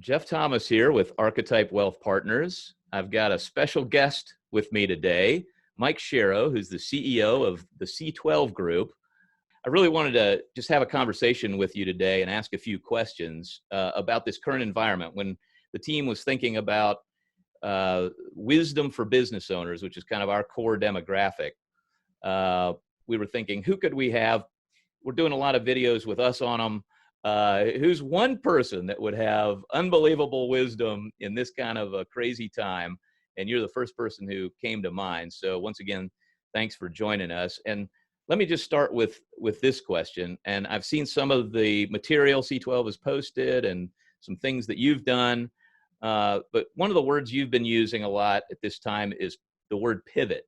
Jeff Thomas here with Archetype Wealth Partners. I've got a special guest with me today, Mike Sharrow, who's the CEO of the C12 Group. I really wanted to just have a conversation with you today and ask a few questions about this current environment. When the team was thinking about wisdom for business owners, which is kind of our core demographic, we were thinking, who could we have? We're doing a lot of videos with us on them. Who's one person that would have unbelievable wisdom in this kind of a crazy time? And you're the first person who came to mind. So once again, thanks for joining us. And let me just start with this question. And I've seen some of the material C12 has posted and some things that you've done. But one of the words you've been using a lot at this time is the word pivot.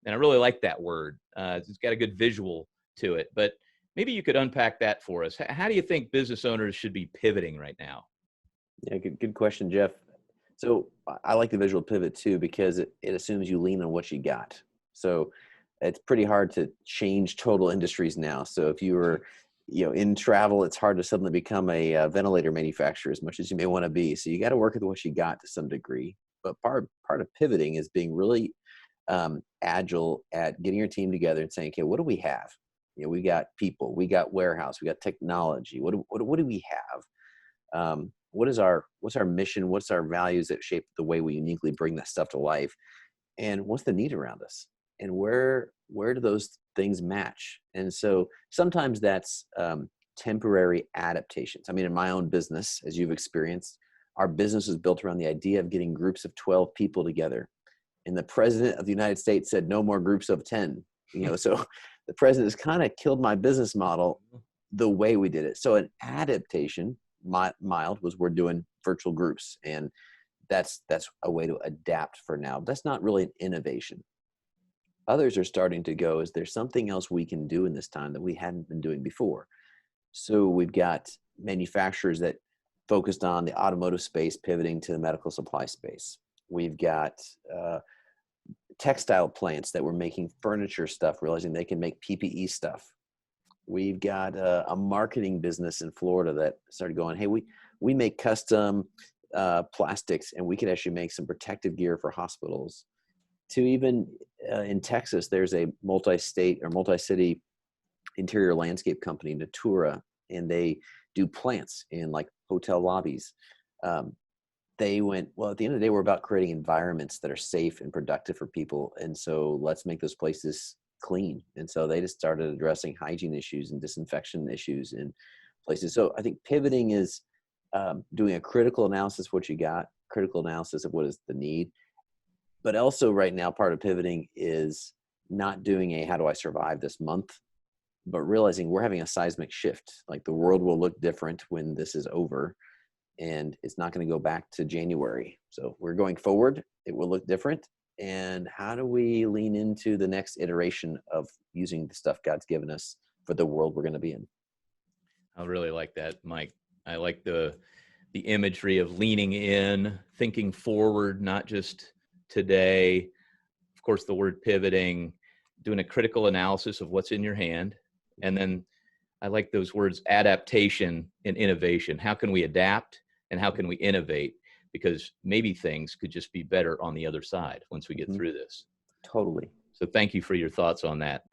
And I really like that word. It's got a good visual to it. But maybe you could unpack that for us. How do you think business owners should be pivoting right now? Yeah, good question, Jeff. So I like the visual pivot too, because it assumes you lean on what you got. So it's pretty hard to change total industries now. So if you were, in travel, it's hard to suddenly become a ventilator manufacturer as much as you may want to be. So you got to work with what you got to some degree. But part of pivoting is being really agile at getting your team together and saying, okay, what do we have? We got people, we got warehouse, we got technology. What do we have? What's our mission? What's our values that shape the way we uniquely bring that stuff to life? And what's the need around us? And where do those things match? And so sometimes that's temporary adaptations. I mean, in my own business, as you've experienced, our business is built around the idea of getting groups of 12 people together. And the president of the United States said, no more groups of 10. So the president has kind of killed my business model the way we did it. So an adaptation, mild, was we're doing virtual groups. And that's a way to adapt for now. That's not really an innovation. Others are starting to go, is there something else we can do in this time that we hadn't been doing before? So we've got manufacturers that focused on the automotive space pivoting to the medical supply space. We've got textile plants that were making furniture stuff, realizing they can make PPE stuff. We've got a marketing business in Florida that started going, hey, we make custom plastics, and we could actually make some protective gear for hospitals. To even in Texas, there's a multi-state or multi-city interior landscape company, Natura, and they do plants in like hotel lobbies. They went, well, at the end of the day, we're about creating environments that are safe and productive for people. And so let's make those places clean. And so they just started addressing hygiene issues and disinfection issues in places. So I think pivoting is doing a critical analysis of what you got, critical analysis of what is the need. But also right now, part of pivoting is not doing a how do I survive this month, but realizing we're having a seismic shift. Like the world will look different when this is over. And it's not going to go back to January. So we're going forward. It will look different. And how do we lean into the next iteration of using the stuff God's given us for the world we're going to be in? I really like that, Mike. I like the imagery of leaning in, thinking forward, not just today. Of course, the word pivoting, doing a critical analysis of what's in your hand. And then I like those words, adaptation and innovation. How can we adapt and how can we innovate? Because maybe things could just be better on the other side once we get through this. Totally. So thank you for your thoughts on that.